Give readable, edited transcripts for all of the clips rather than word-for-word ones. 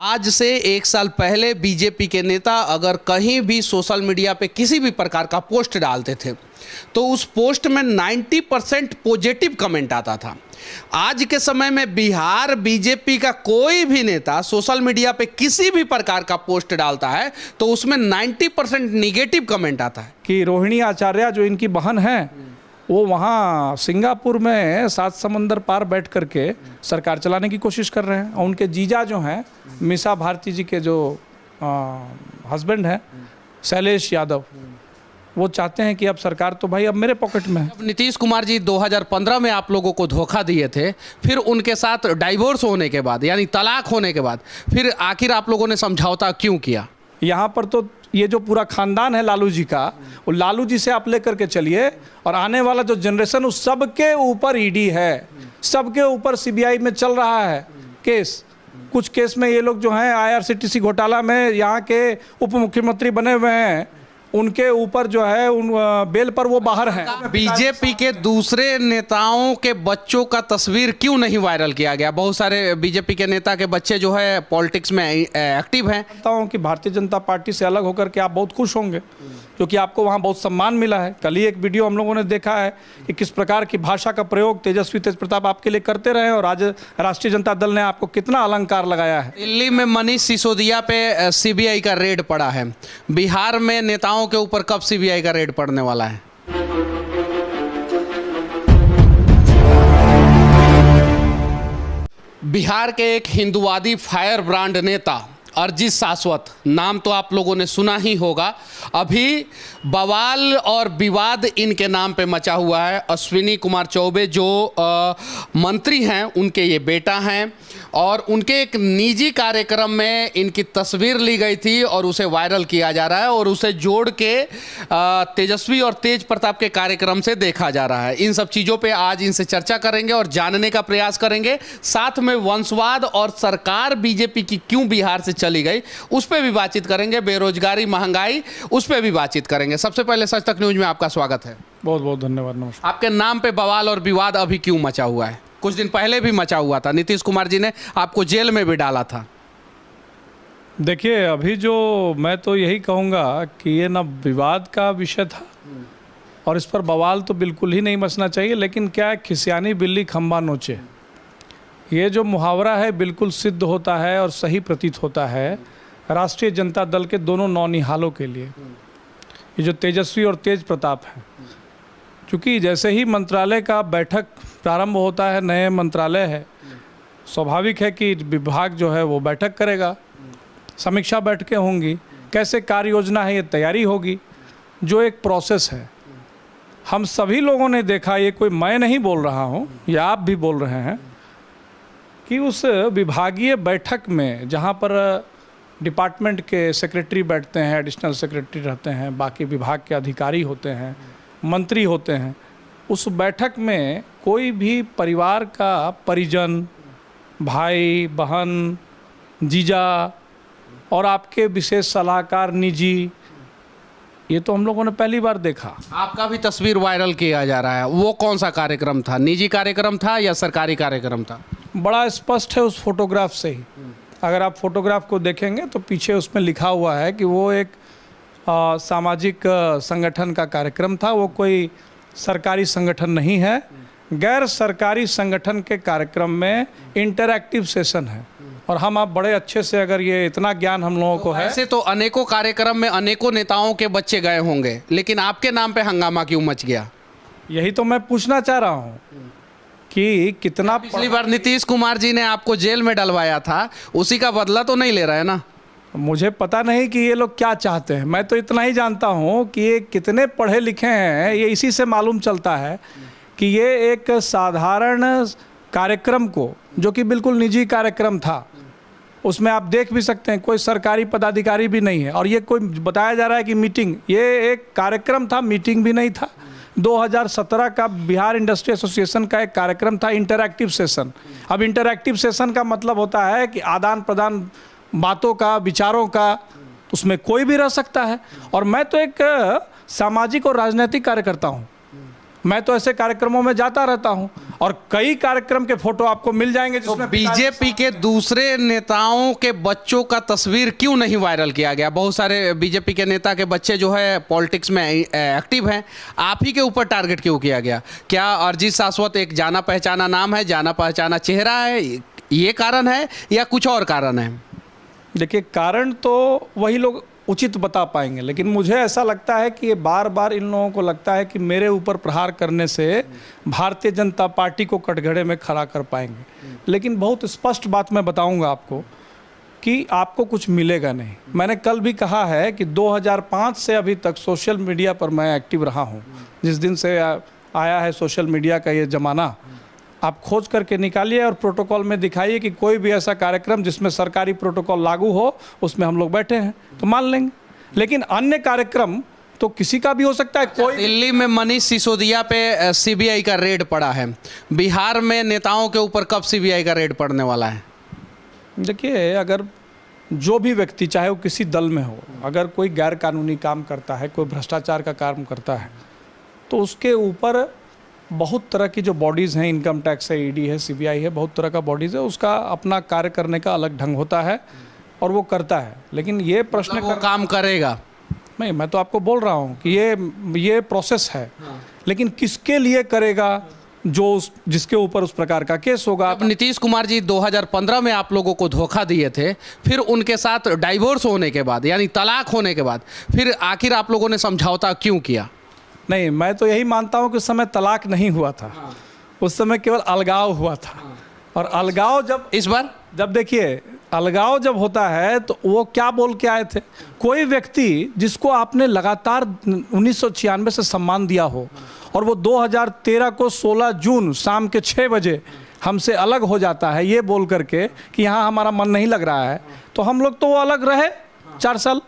आज से एक साल पहले बीजेपी के नेता अगर कहीं भी सोशल मीडिया पे किसी भी प्रकार का पोस्ट डालते थे तो उस पोस्ट में 90% पॉजिटिव कमेंट आता था। आज के समय में बिहार बीजेपी का कोई भी नेता सोशल मीडिया पे किसी भी प्रकार का पोस्ट डालता है तो उसमें 90% निगेटिव कमेंट आता है कि रोहिणी आचार्य जो इनकी बहन है वो वहाँ सिंगापुर में 7 समंदर पार बैठ करके सरकार चलाने की कोशिश कर रहे हैं और उनके जीजा जो हैं मीसा भारती जी के जो हस्बैंड हैं शैलेश यादव, वो चाहते हैं कि अब सरकार तो भाई अब मेरे पॉकेट में है। अब नीतीश कुमार जी 2015 में आप लोगों को धोखा दिए थे, फिर उनके साथ डाइवोर्स होने के बाद यानी तलाक होने के बाद फिर आखिर आप लोगों ने समझौता क्यों किया? यहाँ पर तो ये जो पूरा खानदान है लालू जी का, वो लालू जी से आप लेकर के चलिए और आने वाला जो जनरेशन उस सबके ऊपर ईडी है, सबके ऊपर सीबीआई में चल रहा है केस। कुछ केस में ये लोग जो हैं आईआरसीटीसी घोटाला में यहाँ के उप मुख्यमंत्री बने हुए हैं, उनके ऊपर जो है उन बेल पर वो बाहर हैं। बीजेपी के दूसरे नेताओं के बच्चों का तस्वीर क्यों नहीं वायरल किया गया? बहुत सारे बीजेपी के नेता के बच्चे जो है पॉलिटिक्स में एक्टिव हैं। जानता हूँ कि भारतीय जनता पार्टी से अलग होकर के आप बहुत खुश होंगे क्योंकि आपको वहाँ बहुत सम्मान मिला है। कल ही एक वीडियो हम लोगों ने देखा है कि किस प्रकार की भाषा का प्रयोग तेजस्वी तेज प्रताप आपके लिए करते रहे और आज राष्ट्रीय जनता दल ने आपको कितना अलंकार लगाया है। दिल्ली में मनीष सिसोदिया पे सीबीआई का रेड पड़ा है, बिहार में नेताओं के ऊपर कब सीबीआई का रेड पड़ने वाला है? बिहार के एक हिंदुवादी फायर ब्रांड नेता अरजीत शाश्वत, नाम तो आप लोगों ने सुना ही होगा। अभी बवाल और विवाद इनके नाम पे मचा हुआ है। अश्विनी कुमार चौबे जो मंत्री हैं उनके ये बेटा हैं और उनके एक निजी कार्यक्रम में इनकी तस्वीर ली गई थी और उसे वायरल किया जा रहा है और उसे जोड़ के तेजस्वी और तेज प्रताप के कार्यक्रम से देखा जा रहा है। इन सब चीज़ों पे आज इनसे चर्चा करेंगे और जानने का प्रयास करेंगे। साथ में वंशवाद और सरकार बीजेपी की क्यों बिहार से चली गई उस पर भी बातचीत करेंगे। बेरोजगारी, महंगाई, उस पर भी बातचीत करेंगे। सबसे पहले सच तक न्यूज में आपका स्वागत है। बहुत बहुत धन्यवाद। नमस्कार। आपके नाम पे बवाल और विवाद अभी क्यों मचा हुआ है? कुछ दिन पहले भी मचा हुआ था, नीतीश कुमार जी ने आपको जेल में भी डाला था। देखिए, अभी जो मैं तो यही कहूँगा कि ये ना विवाद का विषय था और इस पर बवाल तो बिल्कुल ही नहीं मचना चाहिए, लेकिन क्या है, खिसियानी बिल्ली खंबा नोचे, ये जो मुहावरा है बिल्कुल सिद्ध होता है और सही प्रतीत होता है राष्ट्रीय जनता दल के दोनों नौनिहालों के लिए। ये जो तेजस्वी और तेज प्रताप हैं, क्योंकि जैसे ही मंत्रालय का बैठक प्रारंभ होता है, नए मंत्रालय है, स्वाभाविक है कि विभाग जो है वो बैठक करेगा, समीक्षा बैठकें होंगी, कैसे कार्य योजना है ये तैयारी होगी, जो एक प्रोसेस है। हम सभी लोगों ने देखा, ये कोई मैं नहीं बोल रहा हूँ, या आप भी बोल रहे हैं, कि उस विभागीय बैठक में जहाँ पर डिपार्टमेंट के सेक्रेटरी बैठते हैं, एडिशनल सेक्रेटरी रहते हैं, बाकी विभाग के अधिकारी होते हैं, मंत्री होते हैं, उस बैठक में कोई भी परिवार का परिजन, भाई बहन, जीजा और आपके विशेष सलाहकार निजी, ये तो हम लोगों ने पहली बार देखा। आपका भी तस्वीर वायरल किया जा रहा है, वो कौन सा कार्यक्रम था? निजी कार्यक्रम था या सरकारी कार्यक्रम था? बड़ा स्पष्ट है उस फोटोग्राफ से ही। अगर आप फोटोग्राफ को देखेंगे तो पीछे उसमें लिखा हुआ है कि वो एक सामाजिक संगठन का कार्यक्रम था, वो कोई सरकारी संगठन नहीं है। गैर सरकारी संगठन के कार्यक्रम में इंटरैक्टिव सेशन है और हम आप बड़े अच्छे से, अगर ये इतना ज्ञान हम लोगों को है। ऐसे तो अनेकों कार्यक्रम में अनेकों नेताओं के बच्चे गए होंगे, लेकिन आपके नाम पे हंगामा क्यों मच गया? यही तो मैं पूछना चाह रहा हूँ कि कितना पिछली बार नीतीश कुमार जी ने आपको जेल में डलवाया था, उसी का बदला तो नहीं ले रहे ना? मुझे पता नहीं कि ये लोग क्या चाहते हैं। मैं तो इतना ही जानता हूँ कि ये कितने पढ़े लिखे हैं, ये इसी से मालूम चलता है कि ये एक साधारण कार्यक्रम को, जो कि बिल्कुल निजी कार्यक्रम था, उसमें आप देख भी सकते हैं कोई सरकारी पदाधिकारी भी नहीं है और ये कोई बताया जा रहा है कि मीटिंग, ये एक कार्यक्रम था, मीटिंग भी नहीं था। 2017 का बिहार इंडस्ट्री एसोसिएशन का एक कार्यक्रम था, इंटरैक्टिव सेशन। अब इंटरैक्टिव सेशन का मतलब होता है कि आदान प्रदान बातों का, विचारों का, उसमें कोई भी रह सकता है। और मैं तो एक सामाजिक और राजनीतिक कार्यकर्ता हूँ मैं तो ऐसे कार्यक्रमों में जाता रहता हूं और कई कार्यक्रम के फोटो आपको मिल जाएंगे तो जिसमें बीजेपी के दूसरे नेताओं के बच्चों का तस्वीर क्यों नहीं वायरल किया गया? बहुत सारे बीजेपी के नेता के बच्चे जो है पॉलिटिक्स में एक्टिव हैं, आप ही के ऊपर टारगेट क्यों किया गया? क्या अरिजीत शाश्वत एक जाना पहचाना नाम है, जाना पहचाना चेहरा है, ये कारण है या कुछ और कारण है? देखिए, कारण तो वही लोग उचित बता पाएंगे, लेकिन मुझे ऐसा लगता है कि ये बार बार इन लोगों को लगता है कि मेरे ऊपर प्रहार करने से भारतीय जनता पार्टी को कटघरे में खड़ा कर पाएंगे। लेकिन बहुत स्पष्ट बात मैं बताऊंगा आपको कि आपको कुछ मिलेगा नहीं। मैंने कल भी कहा है कि 2005 से अभी तक सोशल मीडिया पर मैं एक्टिव रहा हूं। जिस दिन से आया है सोशल मीडिया का ये ज़माना, आप खोज करके निकालिए और प्रोटोकॉल में दिखाइए कि कोई भी ऐसा कार्यक्रम जिसमें सरकारी प्रोटोकॉल लागू हो उसमें हम लोग बैठे हैं तो मान लेंगे। लेकिन अन्य कार्यक्रम तो किसी का भी हो सकता है। कोई दिल्ली में मनीष सिसोदिया पे सीबीआई का रेड पड़ा है, बिहार में नेताओं के ऊपर कब सीबीआई का रेड पड़ने वाला है? देखिए, अगर जो भी व्यक्ति चाहे वो किसी दल में हो, अगर कोई गैर कानूनी काम करता है, कोई भ्रष्टाचार का काम करता है, तो उसके ऊपर बहुत तरह की जो बॉडीज़ हैं, इनकम टैक्स है, ईडी है, सीबीआई है, बहुत तरह का बॉडीज़ है, उसका अपना कार्य करने का अलग ढंग होता है और वो करता है। लेकिन ये प्रश्न वो काम करेगा नहीं, मैं तो आपको बोल रहा हूँ कि ये प्रोसेस है। लेकिन किसके लिए करेगा? जिसके ऊपर उस प्रकार का केस होगा। अब नीतीश कुमार जी 2015 में आप लोगों को धोखा दिए थे, फिर उनके साथ डाइवोर्स होने के बाद यानी तलाक होने के बाद फिर आखिर आप लोगों ने समझौता क्यों किया? नहीं, मैं तो यही मानता हूँ कि उस समय तलाक नहीं हुआ था। उस समय केवल अलगाव हुआ था। और अलगाव जब देखिए, अलगाव जब होता है तो वो क्या बोल के आए थे? कोई व्यक्ति जिसको आपने लगातार 1996 से सम्मान दिया हो और वो 2013 को 16 जून शाम के 6 बजे हमसे अलग हो जाता है ये बोल करके कि यहाँ हमारा मन नहीं लग रहा है, तो हम लोग तो वो अलग रहे 4 साल।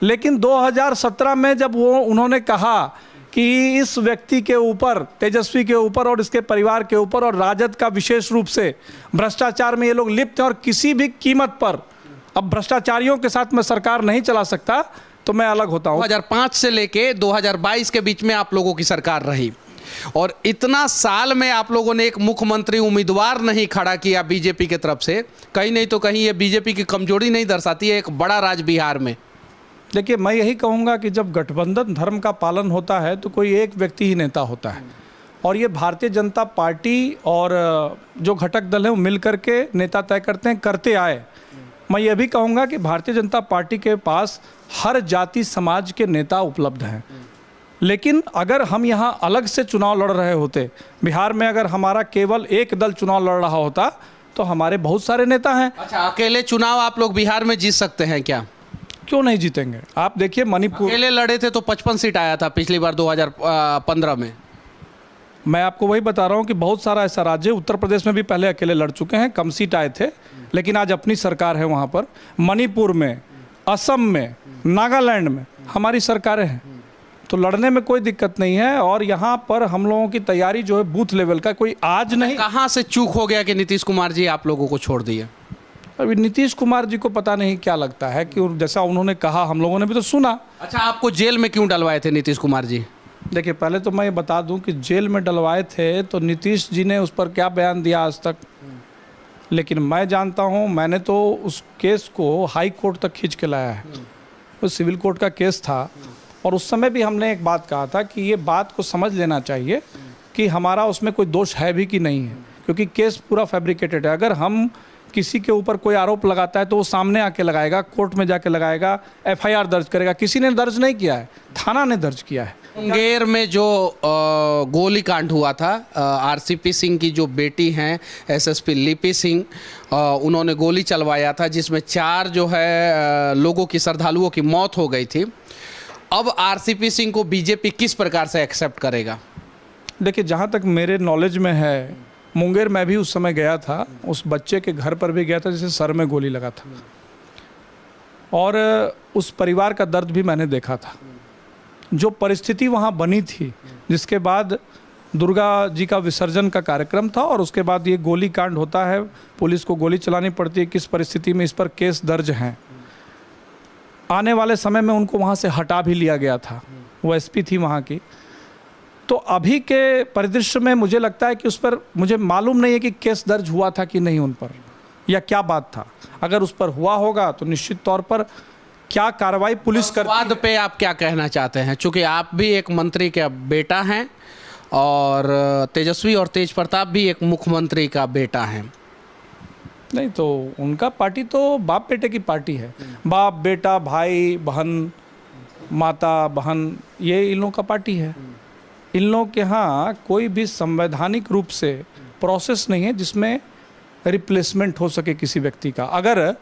लेकिन 2017 में जब उन्होंने कहा कि इस व्यक्ति के ऊपर, तेजस्वी के ऊपर और इसके परिवार के ऊपर और राजद का विशेष रूप से भ्रष्टाचार में ये लोग लिप्त हैं और किसी भी कीमत पर अब भ्रष्टाचारियों के साथ मैं सरकार नहीं चला सकता, तो मैं अलग होता हूँ। 2005 से लेके 2022 के बीच में आप लोगों की सरकार रही और इतना साल में आप लोगों ने एक मुख्यमंत्री उम्मीदवार नहीं खड़ा किया बीजेपी की तरफ से। कहीं नहीं तो कहीं ये बीजेपी की कमजोरी नहीं दर्शाती है एक बड़ा राज बिहार में? देखिए, मैं यही कहूँगा कि जब गठबंधन धर्म का पालन होता है तो कोई एक व्यक्ति ही नेता होता है और ये भारतीय जनता पार्टी और जो घटक दल हैं वो मिल करके नेता तय करते हैं, करते आए। मैं ये भी कहूँगा कि भारतीय जनता पार्टी के पास हर जाति समाज के नेता उपलब्ध हैं। लेकिन अगर हम यहाँ अलग से चुनाव लड़ रहे होते, बिहार में अगर हमारा केवल एक दल चुनाव लड़ रहा होता तो हमारे बहुत सारे नेता हैं। अच्छा, अकेले चुनाव आप लोग बिहार में जीत सकते हैं क्या? क्यों नहीं जीतेंगे? आप देखिए, मणिपुर अकेले लड़े थे तो 55 सीट आया था पिछली बार 2015 में। मैं आपको वही बता रहा हूँ कि बहुत सारा ऐसा राज्य, उत्तर प्रदेश में भी पहले अकेले लड़ चुके हैं, कम सीट आए थे, लेकिन आज अपनी सरकार है वहाँ पर। मणिपुर में, असम में, नागालैंड में हमारी सरकारें हैं, तो लड़ने में कोई दिक्कत नहीं है। और यहाँ पर हम लोगों की तैयारी जो है बूथ लेवल का, कोई आज नहीं। कहाँ से चूक हो गया कि नीतीश कुमार जी आप लोगों को छोड़ दिए? अभी नीतीश कुमार जी को पता नहीं क्या लगता है कि जैसा उन्होंने कहा हम लोगों ने भी तो सुना। अच्छा, आपको जेल में क्यों डलवाए थे नीतीश कुमार जी? देखिए, पहले तो मैं ये बता दूं कि जेल में डलवाए थे तो नीतीश जी ने उस पर क्या बयान दिया आज तक, लेकिन मैं जानता हूं, मैंने तो उस केस को हाई कोर्ट तक खींच के लाया है। वो सिविल कोर्ट का केस था और उस समय भी हमने एक बात कहा था कि ये बात को समझ लेना चाहिए कि हमारा उसमें कोई दोष है भी कि नहीं है, क्योंकि केस पूरा फैब्रिकेटेड है। अगर हम किसी के ऊपर कोई आरोप लगाता है तो वो सामने आके लगाएगा, कोर्ट में जाके लगाएगा, एफआईआर दर्ज करेगा। किसी ने दर्ज नहीं किया है, थाना ने दर्ज किया है। मुंगेर में जो गोली कांड हुआ था, आरसीपी सिंह की जो बेटी हैं एसएसपी लिपि सिंह, उन्होंने गोली चलवाया था जिसमें 4 जो है लोगों की, श्रद्धालुओं की मौत हो गई थी। अब आरसीपी सिंह को बीजेपी किस प्रकार से एक्सेप्ट करेगा? देखिए, जहाँ तक मेरे नॉलेज में है, मुंगेर में भी उस समय गया था, उस बच्चे के घर पर भी गया था जिसे सर में गोली लगा था और उस परिवार का दर्द भी मैंने देखा था। जो परिस्थिति वहाँ बनी थी, जिसके बाद दुर्गा जी का विसर्जन का कार्यक्रम था और उसके बाद ये गोली कांड होता है, पुलिस को गोली चलानी पड़ती है, किस परिस्थिति में इस पर केस दर्ज हैं। आने वाले समय में उनको वहाँ से हटा भी लिया गया था, वो एसपी थी वहाँ की। तो अभी के परिदृश्य में मुझे लगता है कि उस पर, मुझे मालूम नहीं है कि केस दर्ज हुआ था कि नहीं उन पर, या क्या बात था। अगर उस पर हुआ होगा तो निश्चित तौर पर क्या कार्रवाई पुलिस कर। वाद पे आप क्या कहना चाहते हैं, चूंकि आप भी एक मंत्री का बेटा हैं और तेजस्वी और तेज प्रताप भी एक मुख्यमंत्री का बेटा हैं। नहीं तो उनका पार्टी तो बाप बेटे की पार्टी है, बाप बेटा भाई बहन माता बहन, ये इन लोगों का पार्टी है। इन लोगों के यहाँ कोई भी संवैधानिक रूप से प्रोसेस नहीं है जिसमें रिप्लेसमेंट हो सके किसी व्यक्ति का। अगर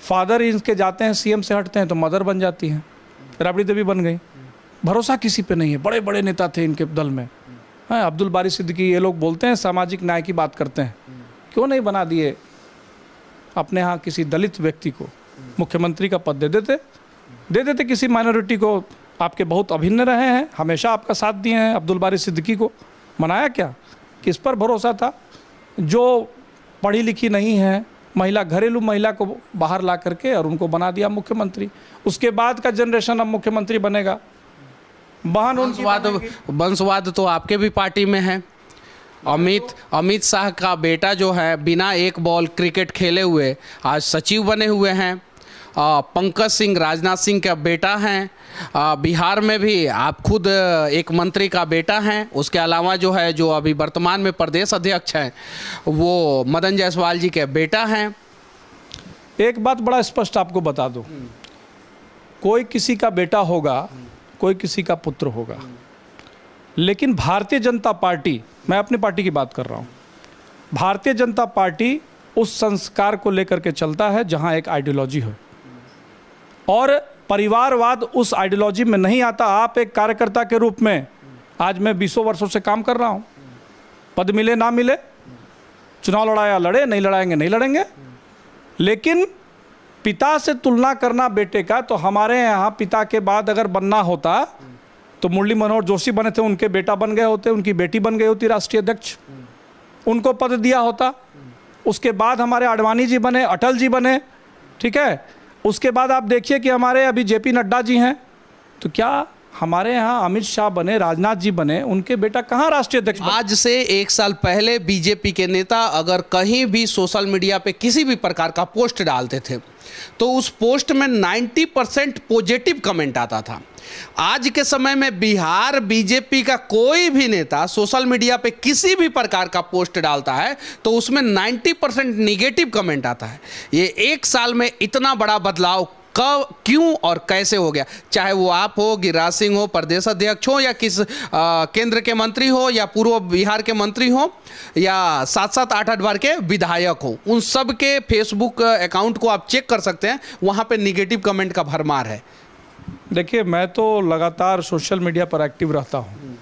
फादर इनके जाते हैं सीएम से हटते हैं तो मदर बन जाती हैं, राबड़ी देवी बन गई। भरोसा किसी पे नहीं है। बड़े बड़े नेता थे इनके दल में, हाँ, अब्दुल बारी सिद्दीकी, ये लोग बोलते हैं सामाजिक न्याय की बात करते हैं, क्यों नहीं बना दिए अपने यहाँ किसी दलित व्यक्ति को मुख्यमंत्री का पद दे देते किसी माइनॉरिटी को। आपके बहुत अभिन्न रहे हैं, हमेशा आपका साथ दिए हैं। अब्दुल बारी सिद्दीकी को बनाया क्या, किस पर भरोसा था? जो पढ़ी लिखी नहीं है महिला, घरेलू महिला को बाहर ला करके और उनको बना दिया मुख्यमंत्री। उसके बाद का जनरेशन अब मुख्यमंत्री बनेगा। बहन वंशवाद तो आपके भी पार्टी में है। अमित शाह का बेटा जो है बिना एक बॉल क्रिकेट खेले हुए आज सचिव बने हुए हैं। पंकज सिंह राजनाथ सिंह का बेटा हैं। बिहार में भी आप खुद एक मंत्री का बेटा हैं। उसके अलावा जो है, जो अभी वर्तमान में प्रदेश अध्यक्ष हैं, वो मदन जायसवाल जी के बेटा हैं। एक बात बड़ा स्पष्ट आपको बता दूं, कोई किसी का बेटा होगा, कोई किसी का पुत्र होगा, लेकिन भारतीय जनता पार्टी, मैं अपनी पार्टी की बात कर रहा हूं, भारतीय जनता पार्टी उस संस्कार को लेकर के चलता है जहां एक आइडियोलॉजी हो, और परिवारवाद उस आइडियोलॉजी में नहीं आता। आप एक कार्यकर्ता के रूप में, आज मैं 20 वर्षों से काम कर रहा हूं, पद मिले ना मिले, चुनाव लड़ाया लड़े, नहीं लड़ाएंगे नहीं लड़ेंगे, लेकिन पिता से तुलना करना बेटे का, तो हमारे यहाँ पिता के बाद अगर बनना होता तो मुरली मनोहर जोशी बने थे, उनके बेटा बन गए होते, उनकी बेटी बन गई होती राष्ट्रीय अध्यक्ष, उनको पद दिया होता। उसके बाद हमारे आडवाणी जी बने, अटल जी बने, ठीक है। उसके बाद आप देखिए कि हमारे अभी जेपी नड्डा जी हैं, तो क्या हमारे यहाँ अमित शाह बने, राजनाथ जी बने, उनके बेटा कहाँ राष्ट्रीय अध्यक्ष बने? आज से 1 साल पहले बीजेपी के नेता अगर कहीं भी सोशल मीडिया पे किसी भी प्रकार का पोस्ट डालते थे तो उस पोस्ट में 90% पॉजिटिव कमेंट आता था। आज के समय में बिहार बीजेपी का कोई भी नेता सोशल मीडिया पे किसी भी प्रकार का पोस्ट डालता है तो उसमें 90% निगेटिव कमेंट आता है। ये 1 साल में इतना बड़ा बदलाव कब, क्यों और कैसे हो गया? चाहे वो आप हो, गिरिराज सिंह हो, प्रदेश अध्यक्ष हो, या किस केंद्र के मंत्री हो, या पूर्व बिहार के मंत्री हो, या 7-7 8-8 बार के विधायक हो, उन सब के फेसबुक अकाउंट को आप चेक कर सकते हैं, वहाँ पे निगेटिव कमेंट का भरमार है। देखिए, मैं तो लगातार सोशल मीडिया पर एक्टिव रहता हूँ,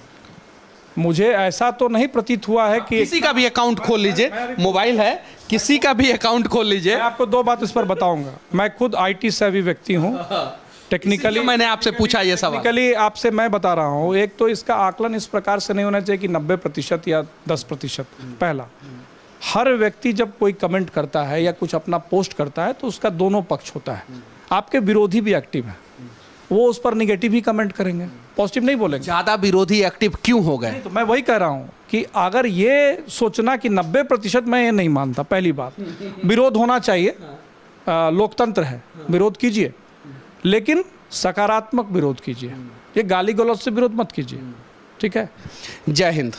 मुझे ऐसा तो नहीं प्रतीत हुआ है कि किसी का भी अकाउंट खोल लीजिए, मोबाइल है, किसी का भी अकाउंट खोल लीजिए। मैं आपको 2 बात इस पर बताऊंगा। मैं खुद आईटी सेवी व्यक्ति हूँ, टेक्निकली मैंने आपसे पूछा ये सवाल। टेक्निकली आपसे मैं बता रहा हूँ। एक तो इसका आकलन इस प्रकार से नहीं होना चाहिए कि 90% या 10%। पहला, हर व्यक्ति जब कोई कमेंट करता है या कुछ अपना पोस्ट करता है तो उसका दोनों पक्ष होता है। आपके विरोधी भी एक्टिव है, वो उस पर निगेटिव ही कमेंट करेंगे, पॉजिटिव नहीं बोलेंगे। ज़्यादा विरोधी एक्टिव क्यों हो गए? तो मैं वही कह रहा हूँ कि अगर ये सोचना कि 90%, मैं ये नहीं मानता। पहली बात, विरोध होना चाहिए, लोकतंत्र है, विरोध कीजिए, लेकिन सकारात्मक विरोध कीजिए, ये गाली गलौज से विरोध मत कीजिए, ठीक है। जय हिंद।